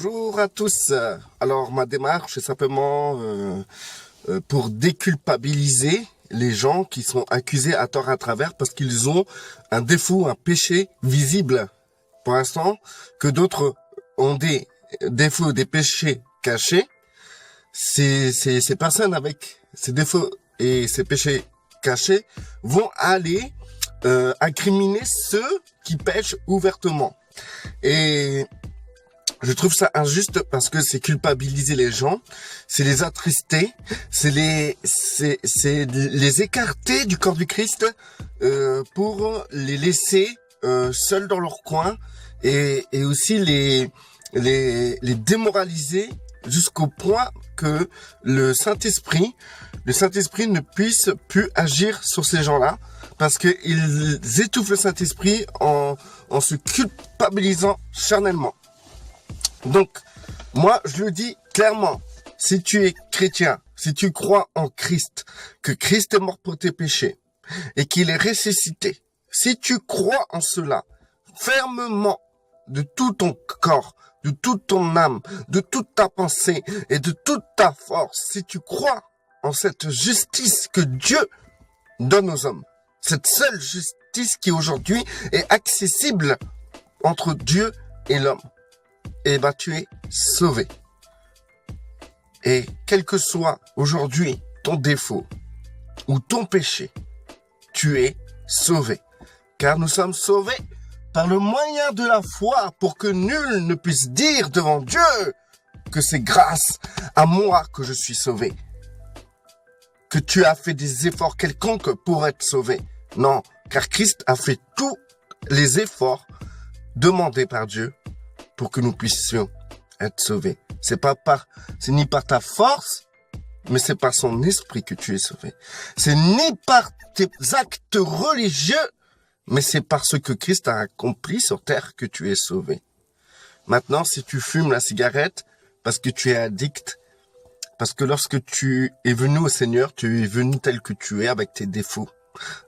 Bonjour à tous. Alors ma démarche est simplement pour déculpabiliser les gens qui sont accusés à tort à travers parce qu'ils ont un défaut, un péché visible. Pour l'instant, que d'autres ont des défauts, des péchés cachés, ces personnes avec ces défauts et ces péchés cachés vont aller incriminer ceux qui pêchent ouvertement. Et je trouve ça injuste parce que c'est culpabiliser les gens, c'est les attrister, c'est les écarter du corps du Christ pour les laisser seuls dans leur coin et aussi les démoraliser jusqu'au point que le Saint-Esprit ne puisse plus agir sur ces gens-là parce qu'ils étouffent le Saint-Esprit en se culpabilisant charnellement. Donc, moi, je le dis clairement, si tu es chrétien, si tu crois en Christ, que Christ est mort pour tes péchés et qu'il est ressuscité, si tu crois en cela, fermement, de tout ton corps, de toute ton âme, de toute ta pensée et de toute ta force, si tu crois en cette justice que Dieu donne aux hommes, cette seule justice qui aujourd'hui est accessible entre Dieu et l'homme, et bah tu es sauvé. Et quel que soit aujourd'hui ton défaut ou ton péché, tu es sauvé. Car nous sommes sauvés par le moyen de la foi pour que nul ne puisse dire devant Dieu que c'est grâce à moi que je suis sauvé. Que tu as fait des efforts quelconques pour être sauvé. Non, car Christ a fait tous les efforts demandés par Dieu pour que nous puissions être sauvés. C'est ni par ta force, mais c'est par son esprit que tu es sauvé. C'est ni par tes actes religieux, mais c'est par ce que Christ a accompli sur terre que tu es sauvé. Maintenant, si tu fumes la cigarette parce que tu es addict, parce que lorsque tu es venu au Seigneur, tu es venu tel que tu es, avec tes défauts,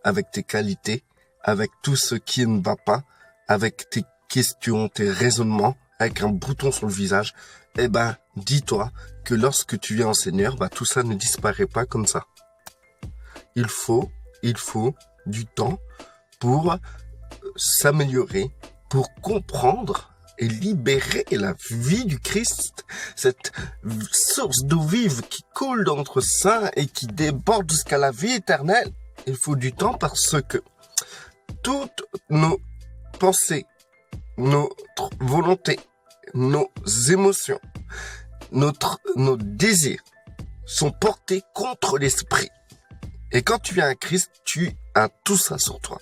avec tes qualités, avec tout ce qui ne va pas, avec tes questions, tes raisonnements, avec un bouton sur le visage, eh ben, dis-toi que lorsque tu viens au Seigneur, tout ça ne disparaît pas comme ça. Il faut du temps pour s'améliorer, pour comprendre et libérer la vie du Christ, cette source d'eau vive qui coule dans notre sein et qui déborde jusqu'à la vie éternelle. Il faut du temps parce que toutes nos pensées, notre volonté, nos émotions, nos désirs sont portés contre l'esprit. Et quand tu viens à Christ, tu as tout ça sur toi.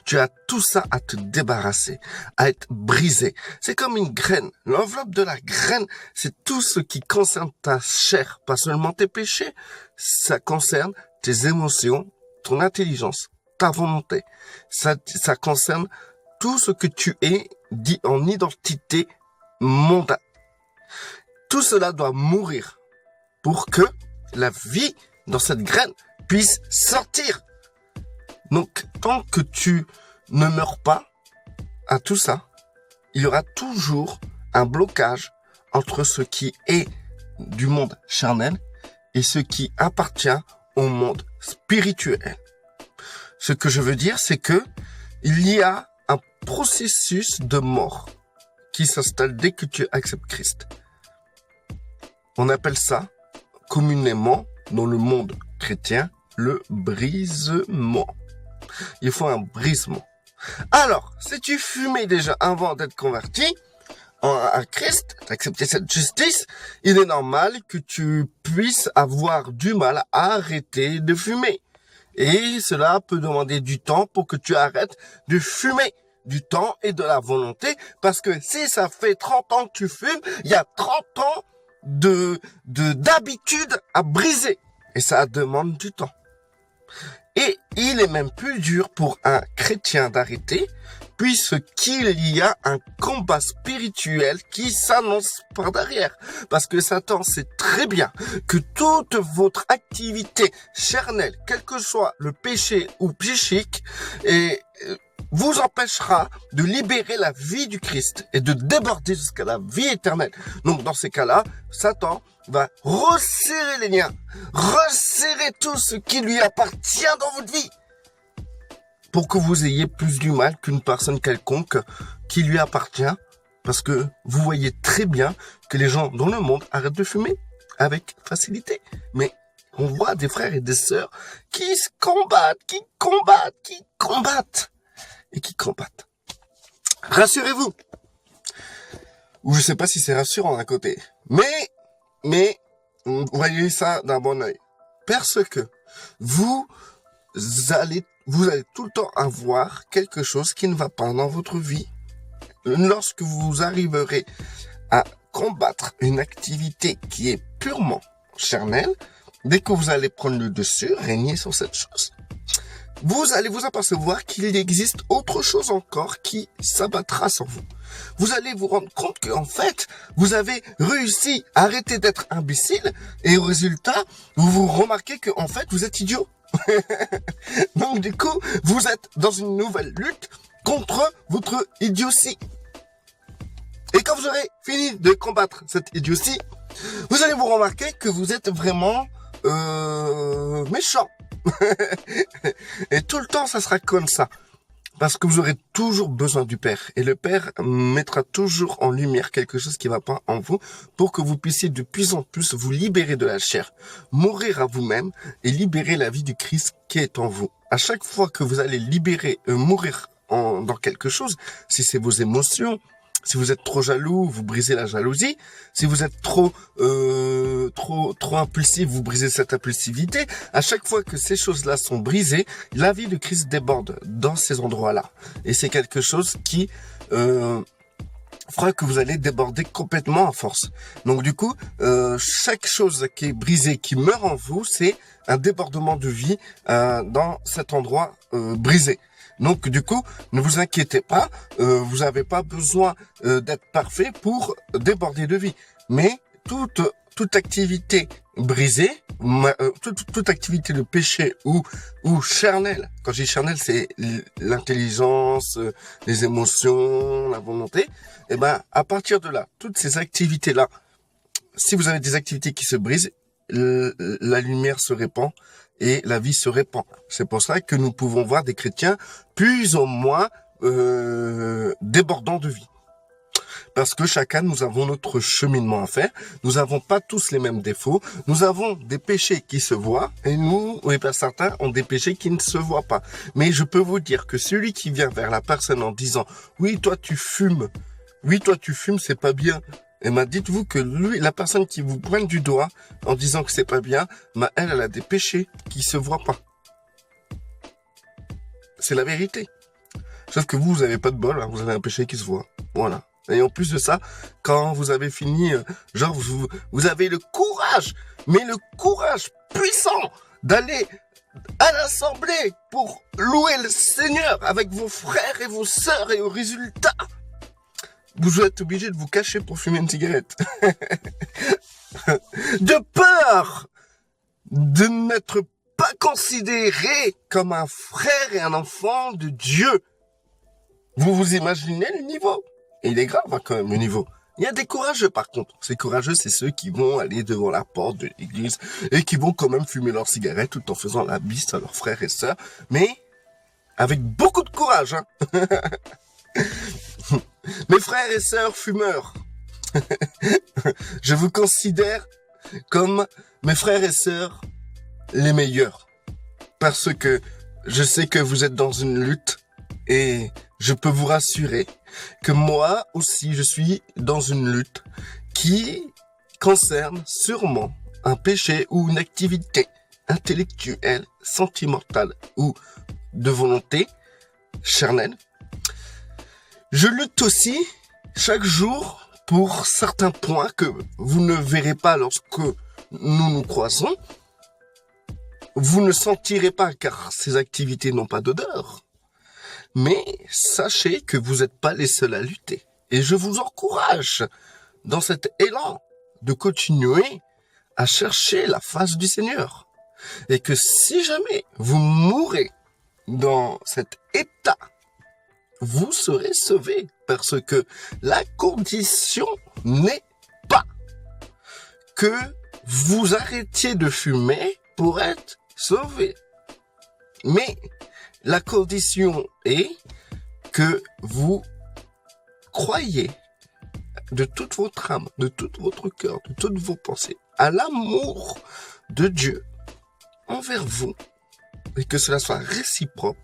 Tu as tout ça à te débarrasser, à être brisé. C'est comme une graine. L'enveloppe de la graine, c'est tout ce qui concerne ta chair, pas seulement tes péchés. Ça concerne tes émotions, ton intelligence, ta volonté. Ça concerne tout ce que tu es dit en identité mondaine. Tout cela doit mourir pour que la vie dans cette graine puisse sortir. Donc, tant que tu ne meurs pas à tout ça, il y aura toujours un blocage entre ce qui est du monde charnel et ce qui appartient au monde spirituel. Ce que je veux dire, c'est que il y a un processus de mort qui s'installe dès que tu acceptes Christ. On appelle ça communément dans le monde chrétien le brisement. Il faut un brisement. Alors, si tu fumais déjà avant d'être converti à Christ, d'accepter cette justice, il est normal que tu puisses avoir du mal à arrêter de fumer. Et cela peut demander du temps pour que tu arrêtes de fumer. Du temps et de la volonté, parce que si ça fait 30 ans que tu fumes, il y a 30 ans d'habitude à briser. Et ça demande du temps. Et il est même plus dur pour un chrétien d'arrêter, puisqu'il y a un combat spirituel qui s'annonce par derrière. Parce que Satan sait très bien que toute votre activité charnelle, quel que soit le péché ou psychique, vous empêchera de libérer la vie du Christ et de déborder jusqu'à la vie éternelle. Donc dans ces cas-là, Satan va resserrer les liens, resserrer tout ce qui lui appartient dans votre vie pour que vous ayez plus du mal qu'une personne quelconque qui lui appartient, parce que vous voyez très bien que les gens dans le monde arrêtent de fumer avec facilité. Mais on voit des frères et des sœurs qui se combattent, qui combattent. Rassurez-vous. Ou je sais pas si c'est rassurant d'un côté. Mais, voyez ça d'un bon œil. Parce que vous allez tout le temps avoir quelque chose qui ne va pas dans votre vie. Lorsque vous arriverez à combattre une activité qui est purement charnelle, dès que vous allez prendre le dessus, régner sur cette chose, vous allez vous apercevoir qu'il existe autre chose encore qui s'abattra sur vous. Vous allez vous rendre compte qu'en fait, vous avez réussi à arrêter d'être imbécile et au résultat, vous remarquez qu'en fait, vous êtes idiot. Donc du coup, vous êtes dans une nouvelle lutte contre votre idiotie. Et quand vous aurez fini de combattre cette idiotie, vous allez vous remarquer que vous êtes vraiment méchant. Et tout le temps, ça sera comme ça. Parce que vous aurez toujours besoin du Père. Et le Père mettra toujours en lumière quelque chose qui ne va pas en vous pour que vous puissiez de plus en plus vous libérer de la chair, mourir à vous-même et libérer la vie du Christ qui est en vous. À chaque fois que vous allez mourir dans quelque chose, si c'est vos émotions, si vous êtes trop jaloux, vous brisez la jalousie. Si vous êtes trop impulsif, vous brisez cette impulsivité. À chaque fois que ces choses-là sont brisées, la vie de Christ déborde dans ces endroits-là. Et c'est quelque chose qui fera que vous allez déborder complètement à force. Donc du coup, chaque chose qui est brisée, qui meurt en vous, c'est un débordement de vie dans cet endroit brisé. Donc du coup, ne vous inquiétez pas, vous n'avez pas besoin d'être parfait pour déborder de vie. Mais toute activité brisée, toute activité de péché ou charnelle, quand je dis charnelle, c'est l'intelligence, les émotions, la volonté, et ben à partir de là, toutes ces activités-là, si vous avez des activités qui se brisent, la lumière se répand et la vie se répand. C'est pour ça que nous pouvons voir des chrétiens plus ou moins débordants de vie. Parce que chacun, nous avons notre cheminement à faire. Nous n'avons pas tous les mêmes défauts. Nous avons des péchés qui se voient et certains ont des péchés qui ne se voient pas. Mais je peux vous dire que celui qui vient vers la personne en disant « Oui, toi tu fumes. Oui, toi tu fumes, c'est pas bien. » Et dites-vous que la personne qui vous pointe du doigt en disant que c'est pas bien, elle a des péchés qui se voient pas. C'est la vérité. Sauf que vous avez pas de bol, hein, vous avez un péché qui se voit. Voilà. Et en plus de ça, quand vous avez fini, vous avez le courage, mais le courage puissant d'aller à l'assemblée pour louer le Seigneur avec vos frères et vos sœurs et au résultat, vous êtes obligé de vous cacher pour fumer une cigarette. De peur de n'être pas considéré comme un frère et un enfant de Dieu. Vous vous imaginez le niveau? Et il est grave hein, quand même le niveau. Il y a des courageux par contre. Ces courageux, c'est ceux qui vont aller devant la porte de l'église et qui vont quand même fumer leur cigarette tout en faisant la bise à leurs frères et sœurs. Mais avec beaucoup de courage. Hein. Mes frères et sœurs fumeurs, je vous considère comme mes frères et sœurs les meilleurs. Parce que je sais que vous êtes dans une lutte et je peux vous rassurer que moi aussi je suis dans une lutte qui concerne sûrement un péché ou une activité intellectuelle, sentimentale ou de volonté charnelle. Je lutte aussi chaque jour pour certains points que vous ne verrez pas lorsque nous nous croisons. Vous ne sentirez pas car ces activités n'ont pas d'odeur. Mais sachez que vous n'êtes pas les seuls à lutter. Et je vous encourage dans cet élan de continuer à chercher la face du Seigneur. Et que si jamais vous mourrez dans cet état vous serez sauvé. Parce que la condition n'est pas que vous arrêtiez de fumer pour être sauvé. Mais la condition est que vous croyez de toute votre âme, de tout votre cœur, de toutes vos pensées, à l'amour de Dieu envers vous, et que cela soit réciproque,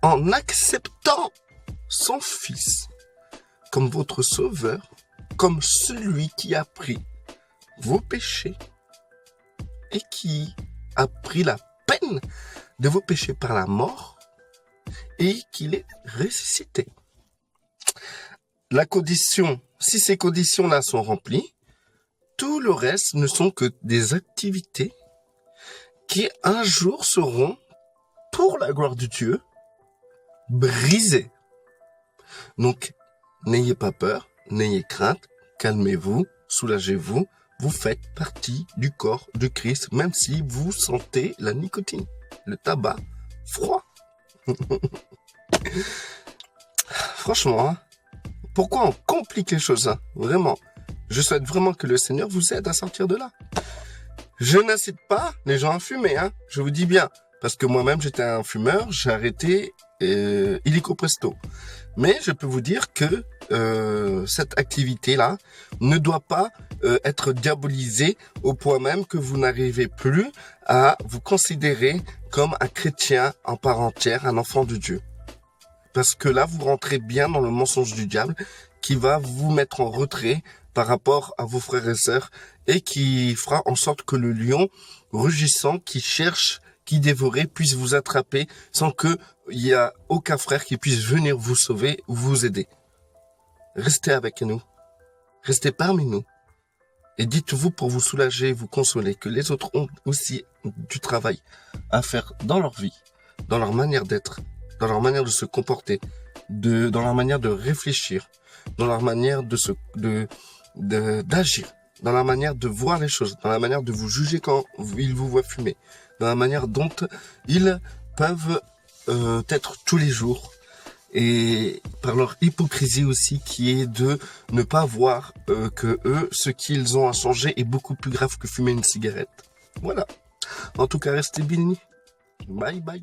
en acceptant son Fils comme votre Sauveur, comme celui qui a pris vos péchés et qui a pris la peine de vos péchés par la mort et qu'il est ressuscité. La condition, si ces conditions-là sont remplies, tout le reste ne sont que des activités qui un jour seront, pour la gloire de Dieu, brisées. Donc, n'ayez pas peur, n'ayez crainte, calmez-vous, soulagez-vous, vous faites partie du corps de Christ, même si vous sentez la nicotine, le tabac froid. Franchement, hein, pourquoi on complique les choses, hein? Vraiment. Je souhaite vraiment que le Seigneur vous aide à sortir de là. Je n'incite pas les gens à fumer, hein. Je vous dis bien. Parce que moi-même, j'étais un fumeur, j'ai arrêté illico presto. Mais je peux vous dire que cette activité-là ne doit pas être diabolisée au point même que vous n'arrivez plus à vous considérer comme un chrétien en part entière, un enfant de Dieu. Parce que là, vous rentrez bien dans le mensonge du diable qui va vous mettre en retrait par rapport à vos frères et sœurs et qui fera en sorte que le lion rugissant qui cherche, qui dévorait, puisse vous attraper sans qu'il y ait aucun frère qui puisse venir vous sauver ou vous aider. Restez avec nous. Restez parmi nous. Et dites-vous pour vous soulager, vous consoler, que les autres ont aussi du travail à faire dans leur vie, dans leur manière d'être, dans leur manière de se comporter, dans leur manière de réfléchir, dans leur manière d'agir, dans la manière de voir les choses, dans la manière de vous juger quand ils vous voient fumer, dans la manière dont ils peuvent être tous les jours, et par leur hypocrisie aussi qui est de ne pas voir que eux, ce qu'ils ont à changer est beaucoup plus grave que fumer une cigarette. Voilà. En tout cas, restez bénis. Bye bye.